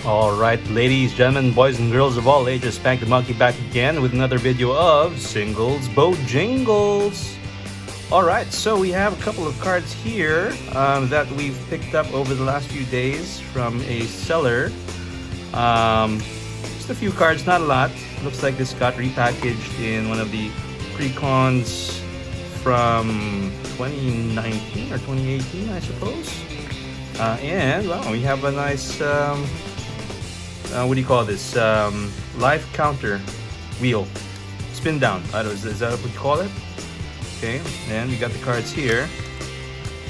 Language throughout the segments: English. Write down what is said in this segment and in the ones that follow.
Alright, ladies, gentlemen, boys and girls of all ages, Spank the Monkey back again with another video of Singles Bojingles. Alright, so we have a couple of cards here that we've picked up over the last few days from a seller. Just a few cards, not a lot. Looks like this got repackaged in one of the pre-cons from 2019 or 2018, I suppose. And well, we have a nice what do you call this? Life counter wheel, spin down. I don't know, is that what you call it? Okay, and we got the cards here,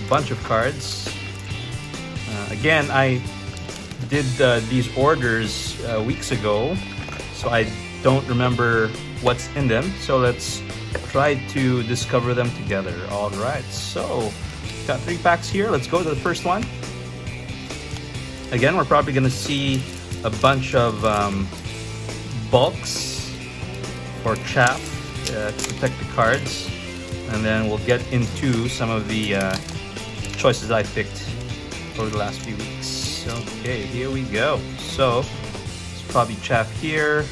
a bunch of cards. Again, I did these orders weeks ago, so I don't remember what's in them. So let's try to discover them together. All right, so got 3 packs here. Let's go to the first one. Again, we're probably gonna see a bunch of bulks or chaff to protect the cards, and then we'll get into some of the choices I picked over the last few weeks. Okay, here we go. So it's probably chaff here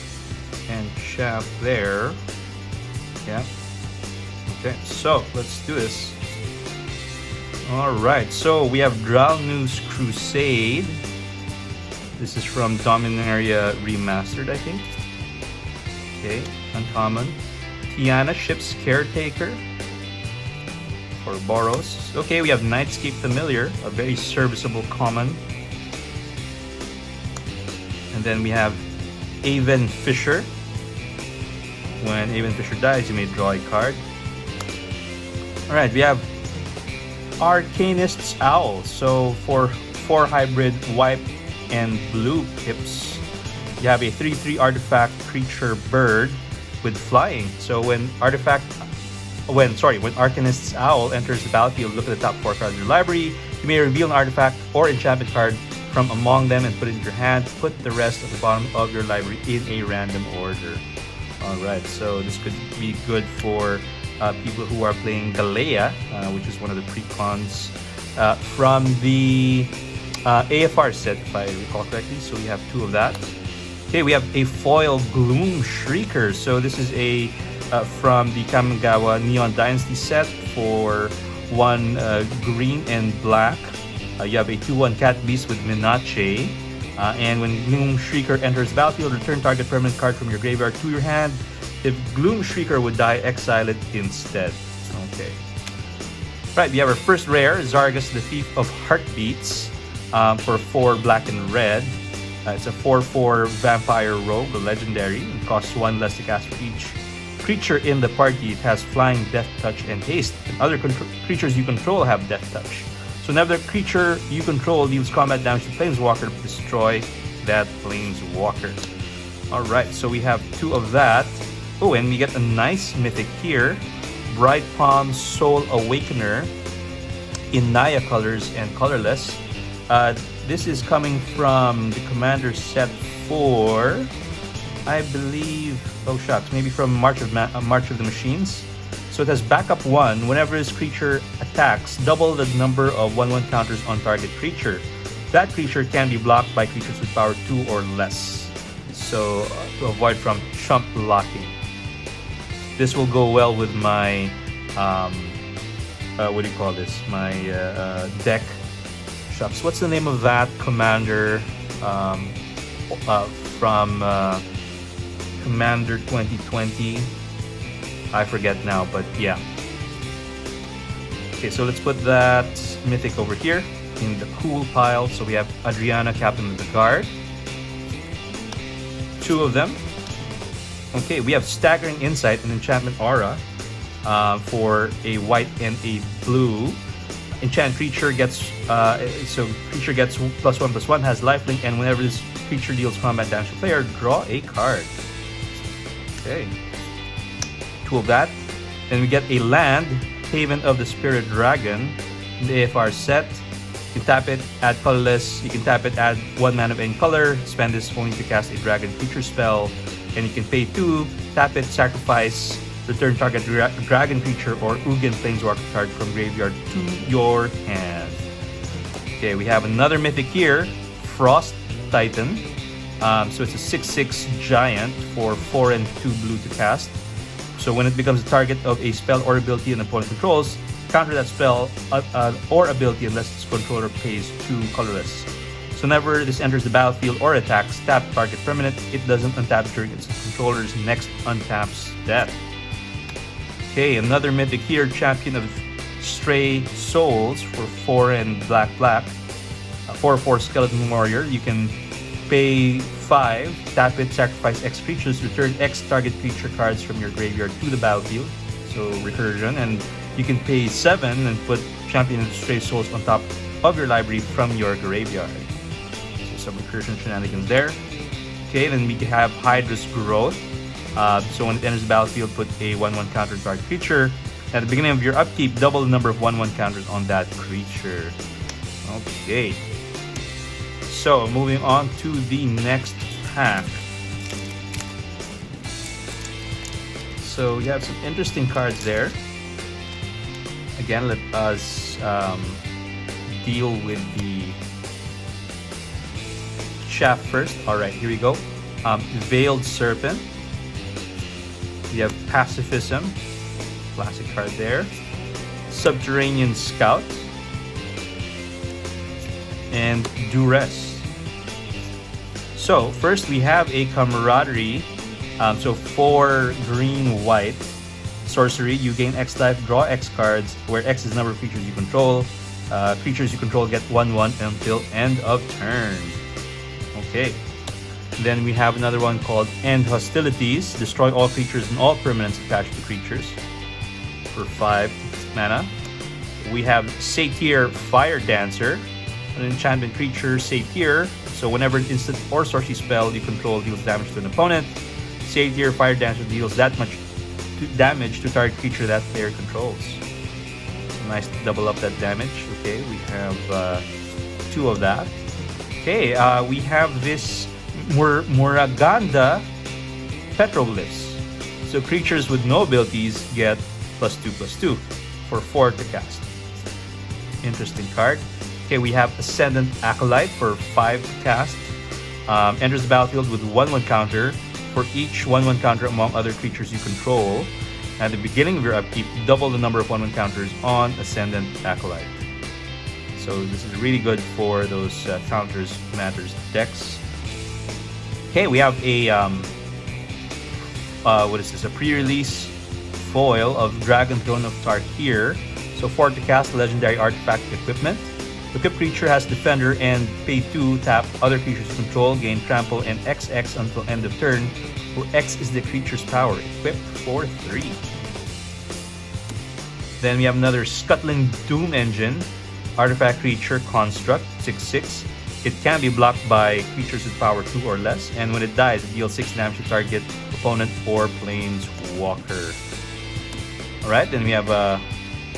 and chaff there. Yeah. Okay, so let's do this. All right, so we have Drown News Crusade. This is from Dominaria Remastered, I think. Okay, uncommon. Tiana, Ship's Caretaker for Boros. Okay, we have Nightscape Familiar, a very serviceable common. And then we have Aven Fisher. When Aven Fisher dies, you may draw a card. Alright, we have Arcanist's Owl. So for 4 hybrid white and blue pips, you have a 3/3 artifact creature bird with flying. So when Arcanist's Owl enters the battlefield, look at the top 4 cards of your library. You may reveal an artifact or enchantment card from among them and put it in your hand. Put the rest at the bottom of your library in a random order. Alright, so this could be good for people who are playing Galea, which is one of the pre-cons from the AFR set, if I recall correctly. So we have 2 of that. Okay, we have a foil Gloom Shrieker. So this is a from the Kamigawa Neon Dynasty set for 1 green and black. You have a 2/1 Cat Beast with Minache. And when Gloom Shrieker enters the battlefield, return target permanent card from your graveyard to your hand. If Gloom Shrieker would die, exile it instead. Okay. Right, we have our first rare, Zargus the Thief of Heartbeats, for 4 black and red. It's a 4/4 Vampire Rogue, the legendary. It costs 1 less to cast for each creature in the party. It has Flying, Death Touch, and Haste. And other creatures you control have Death Touch. So whenever the creature you control deals combat damage to Planeswalker, destroy that Planeswalker. Alright, so we have 2 of that. Oh, and we get a nice mythic here. Bright Palm Soul Awakener in Naya colors and colorless. This is coming from the Commander set for, I believe, oh shucks, maybe from March of the Machines. So it has backup 1. Whenever this creature attacks, double the number of 1/1 counters on target creature. That creature can be blocked by creatures with power 2 or less. So to avoid from chump blocking. This will go well with my what do you call this? My deck. Shucks, what's the name of that commander from Commander 2020? I forget now, but yeah. Okay, so let's put that mythic over here in the cool pile. So we have Adriana, Captain of the Guard. 2 of them. Okay, we have Staggering Insight and Enchantment Aura for a white and a blue. Enchant creature gets creature gets +1/+1, has lifelink, and whenever this creature deals combat damage to player, draw a card. Okay, 2 of that. Then we get a land, Haven of the Spirit Dragon in the AFR set. You can tap it, add colorless. You can tap it, add 1 mana of any color. Spend this only to cast a dragon creature spell, and you can pay 2, tap it, sacrifice, return target dragon creature or Ugin Planeswalker card from graveyard to your hand. Okay, we have another mythic here, Frost Titan. So it's a 6/6 giant for 4 and 2 blue to cast. So when it becomes a target of a spell or ability an opponent controls, counter that spell or ability unless its controller pays 2 colorless. So whenever this enters the battlefield or attacks tap target permanent, it doesn't untap during its controller's next untap step. Okay, another mythic here, Champion of Stray Souls for 4 and black. 4/4 Skeleton Warrior. You can pay 5, tap it, sacrifice X creatures, return X target creature cards from your graveyard to the battlefield. So recursion, and you can pay 7 and put Champion of Stray Souls on top of your library from your graveyard. So some recursion shenanigans there. Okay, then we have Hydra's Growth. So when it enters the battlefield, put a 1/1 counter target creature. At the beginning of your upkeep, double the number of 1/1 counters on that creature. Okay. So moving on to the next pack. So you have some interesting cards there. Again, let us deal with the shaft first. All right, here we go. Veiled Serpent. We have Pacifism, classic card there. Subterranean Scout, and Duress. So first we have a Camaraderie. So 4 green-white sorcery. You gain X life, draw X cards, where X is the number of creatures you control. Creatures you control get 1/1 until end of turn. Okay. Then we have another one called End Hostilities. Destroy all creatures and all permanents attached to creatures for 5 mana. We have Satyr Fire Dancer, an enchantment creature, Satyr. So whenever an instant or sorcery spell you control deals damage to an opponent, Satyr Fire Dancer deals that much damage to target creature that player controls. Nice to double up that damage. Okay, we have 2 of that. Okay, we have this Muraganda Petroglyphs. So creatures with no abilities get +2/+2 for 4 to cast. Interesting card. Okay, we have Ascendant Acolyte for 5 to cast. Enters the battlefield with 1/1 counter for each 1/1 counter among other creatures you control. At the beginning of your upkeep, double the number of 1/1 counters on Ascendant Acolyte. So this is really good for those counters matters decks. Okay, we have a what is this? A pre-release foil of Dragon Throne of Tarkir. So 4 to cast legendary artifact equipment. Equip creature has Defender and pay 2, tap other creatures you control, gain Trample and XX until end of turn, where X is the creature's power. Equip for 3. Then we have another Scuttling Doom Engine, artifact creature construct, 6/6. It can be blocked by creatures with power 2 or less, and when it dies, it deals 6 damage to target opponent or planeswalker. Alright, then we have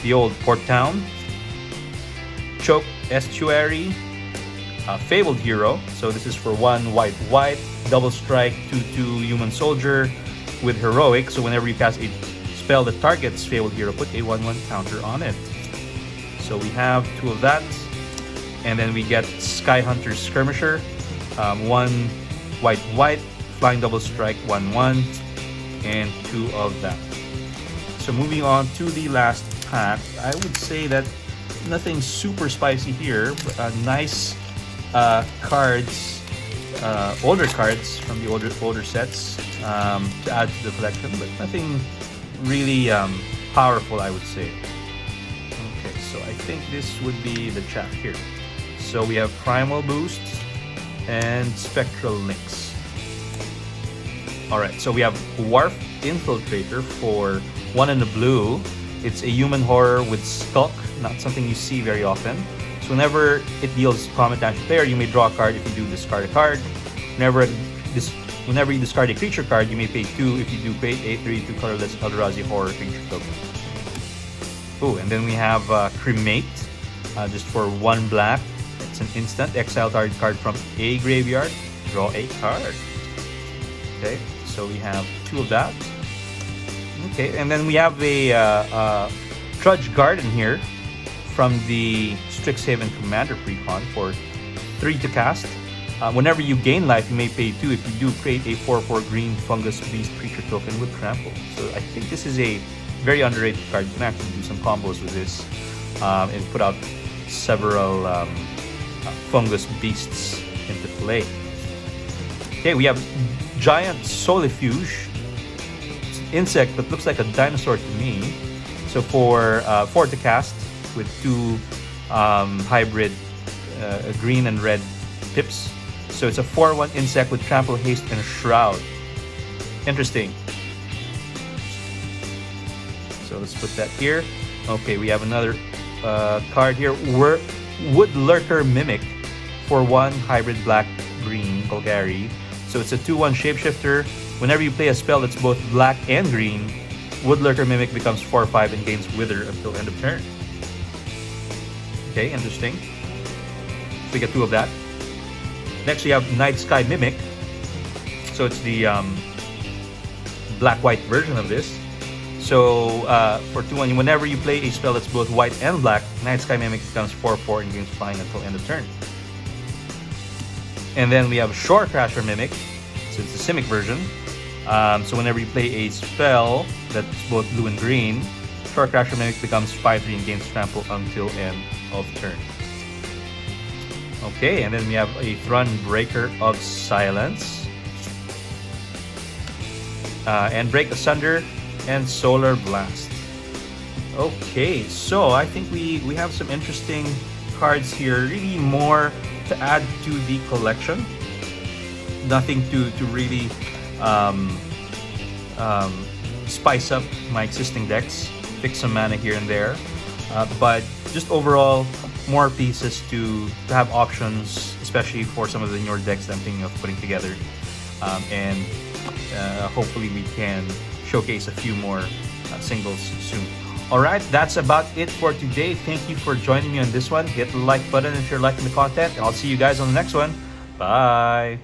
the old Port Town, Choke Estuary, Fabled Hero. So this is for 1 white, double strike, 2/2 human soldier with heroic. So whenever you cast a spell that targets Fabled Hero, put a 1/1 counter on it. So we have 2 of that. And then we get Sky Hunter Skirmisher, 1 white, flying double strike, 1/1, and 2 of that. So moving on to the last pack, I would say that nothing super spicy here, but nice cards, older cards from the older sets to add to the collection, but nothing really powerful, I would say. Okay, so I think this would be the chat here. So we have Primal Boost and Spectral Links. Alright, so we have Wharf Infiltrator for 1 in the blue. It's a human horror with Skulk, not something you see very often. So whenever it deals combat damage to player, you may draw a card. If you do, discard a card. Whenever you discard a creature card, you may pay 2. If you do, pay a 3/2 colorless Eldrazi horror creature token. Oh, and then we have Cremate, just for 1 black. It's an instant. Exile target card from a graveyard. Draw a card. Okay, so we have 2 of that. Okay, and then we have a Trudge Garden here from the Strixhaven Commander Precon for 3 to cast. Whenever you gain life, you may pay 2 if you do create a 4/4 green fungus beast creature token with trample. So I think this is a very underrated card. You can actually do some combos with this and put out several fungus beasts into play. Okay, we have giant solifuge. It's an insect that looks like a dinosaur to me. So for 4 to cast with 2 hybrid green and red pips. So it's a 4/1 insect with trample, haste, and shroud. Interesting. So let's put that here. Okay, we have another card here. Wood Lurker Mimic for 1 hybrid black-green Golgari. So it's a 2/1 shapeshifter. Whenever you play a spell that's both black and green, Wood Lurker Mimic becomes 4/5 and gains Wither until end of turn. Okay, interesting. So we get 2 of that. Next we have Night Sky Mimic. So it's the black-white version of this. So for 2/1, whenever you play a spell that's both white and black, Night Sky Mimic becomes 4/4 and gains flying until end of turn. And then we have Shore Crasher Mimic. So it's the Simic version. So whenever you play a spell that's both blue and green, Shore Crasher Mimic becomes 5/3 and gains trample until end of turn. Okay, and then we have a Thrun Breaker of Silence. And Break Asunder and Solar Blast. Okay, so I think we have some interesting cards here. Really more to add to the collection. Nothing to really spice up my existing decks. Fix some mana here and there. But just overall, more pieces to have options, especially for some of the newer decks that I'm thinking of putting together. And hopefully we can showcase a few more singles soon. Alright, that's about it for today. Thank you for joining me on this one. Hit the like button if you're liking the content, and I'll see you guys on the next one. Bye!